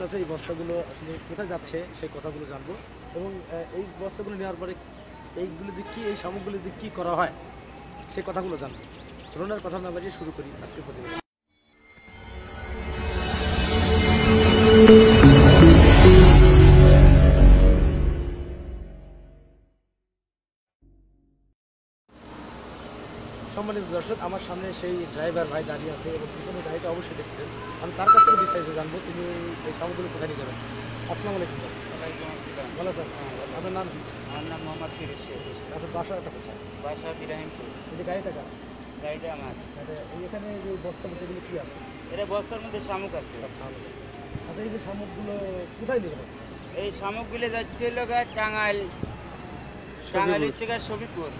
কাছে এই বস্তাগুলো আসলে কোথায় যাচ্ছে সেই কথাগুলো জানবো এবং এই বস্তাগুলো নেওয়ার পরে এইগুলো দিয়ে কী এই সামগ্রীগুলো দিয়ে কী করা হয় সেই কথাগুলো জানবো। চলুন আর কথা না বাড়িয়ে শুরু করি আজকের প্রতিবেদন। সম্মানিত দর্শক, আমার সামনে সেই ড্রাইভার ভাই দাঁড়িয়ে আছে এবং পিছনে গাড়িটা অবশ্যই দেখছেন। আমি তার কাছ থেকে বিস্তারিত জানবো তিনি এই সামগ্রীগুলো কোথায় নিয়ে যাবেন। আসসালামু আলাইকুম। ওয়ালাইকুম আসসালাম। ভালো স্যার, আপনার নাম কি? আমার নাম মোহাম্মদ ফিরোজ শেখ। আপনার বাসাটা কোথায়? বাসা বিরাহিমপুর। এই যে গাড়িটা কার? গাড়িটা আমার। এখানে যে বস্তা যেগুলো কী আছে? এটা বস্তার মধ্যে শামুক আছে। আচ্ছা, এই যে শামুকগুলো কোথায় নেবেন? এই শামুকগুলো যাচ্ছে হলো টাঙ্গাইল হচ্ছে সবিপুর।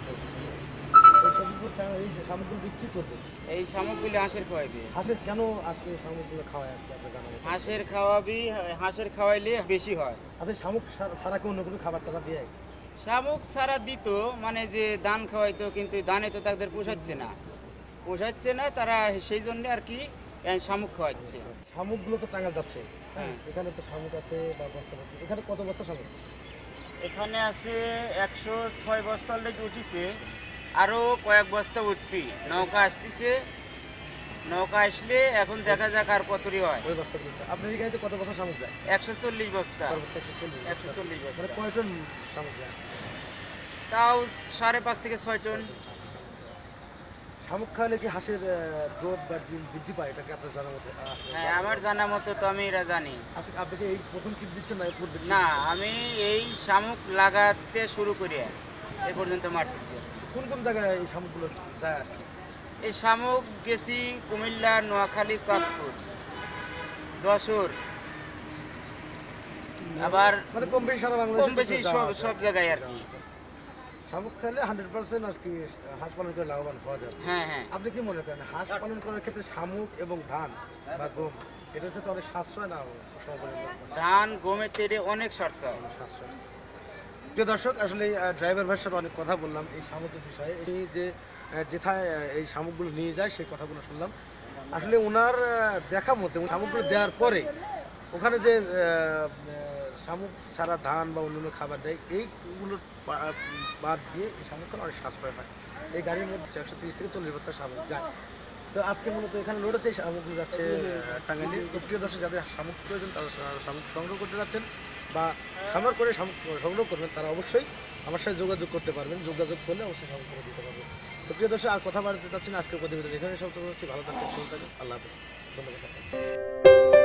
এই শামুকগুলো বিক্রি করবে? এই শামুকগুলো হাঁসের খাওয়াইবে। হাঁসের কেন আজকে এই শামুকগুলো খাওয়ায় আজকে আপনার জানা মতো? হাঁসের খাওয়াইলে বেশি হয়। আচ্ছা, শামুক ছাড়া কি অন্য কোনো খাবার টাবার দিয়ে? শামুক ছাড়া দিত, মানে যে ধান খাওয়াইতো, কিন্তু ধানে তো তাদের পোষাচ্ছে না, তারা সেই জন্য আর কি শামুক খাওয়াচ্ছে। শামুকগুলো তো টাঙ্গাইল যাচ্ছে, হ্যাঁ। এখানে তো শামুক আছে বা বস্তা আছে। এখানে কত বস্তা শামুক? এখানে আছে 106 বস্তা অলরেডি উঠিছে, আরো কয়েক বস্তা উঠবি। নৌকা আসতেছে, নৌকা আসলে এখন দেখা যাক আর কতরি হয়। ওই বস্তাগুলো আপনার এই গাড়িতে কত বস্তা শামুক যায়? 140 বস্তা। 140 বস্তা। মানে কয় টন শামুক যায়? তাও 5.5 থেকে 6 টন। শামুক খাওয়ালে কি হাঁসের গ্রোথ বা ডিম বৃদ্ধি পায়? এটা কি আপনার জানা মতো? হ্যাঁ, আমার জানা মতো তো আমি এটা জানি। আচ্ছা, আপনি কি এই প্রথম কিট দিচ্ছেন না পূর্বে? না, আমি এই শামুক লাগাতে শুরু করি এ পর্যন্ত মারতেছি। কোন কোন জায়গায় এই শামুকগুলো যায় আর কি? এই শামুক গেছি কুমিল্লা, নোয়াখালী, চাঁদপুর, যশোর, আবার মানে কম বেশি সারা বাংলাদেশ কম বেশি সব জায়গায় আর কি। শামুক খেলে 100% আজকে হাঁস পালন করে লাভবান হওয়া যাবে। হ্যাঁ। আপনি কি মনে করেন হাঁস পালন করার ক্ষেত্রে শামুক এবং ধান বা গম এটা হচ্ছে তো অনেক সাশ্রয় না? ধান গমের তেরে অনেক সাশ্রয়। প্রিয় দর্শক, আসলে ড্রাইভার ভাইয়ের সাথে অনেক কথা বললাম এই শামুকের বিষয়ে। এই যে যেথায় এই শামুকগুলো নিয়ে যায় সেই কথাগুলো শুনলাম। আসলে ওনার দেখা মতে শামুকগুলো দেওয়ার পরে ওখানে যে শামুক ছাড়া ধান বা অন্যান্য খাবার দেয় এইগুলোর বাদ দিয়ে এই শামুকটা অনেক সাশ্রয় হয়। এই গাড়ির মধ্যে 130 থেকে 40 বস্তা শামুক যায়। তো আজকে মূলত এখানে লোড হচ্ছে, শামুকগুলো যাচ্ছে টাঙ্গাইলে। তো প্রিয় দর্শক, যাদের শামুক প্রয়োজন তারা শামুক সংগ্রহ করতে যাচ্ছেন বা খামার করে শামুক সংগ্রহ করবেন তারা অবশ্যই আমার সাথে যোগাযোগ করতে পারবেন। যোগাযোগ করলে অবশ্যই শামুক করে দিতে পারবেন। তো প্রিয় দর্শক, আর কথা বাড়াতে চাচ্ছি না। আজকের প্রতিবেদন এখানে সব হচ্ছে। ভালো থাকবেন, সুস্থ থাকবেন। আল্লাহ হাফেজ। ধন্যবাদ।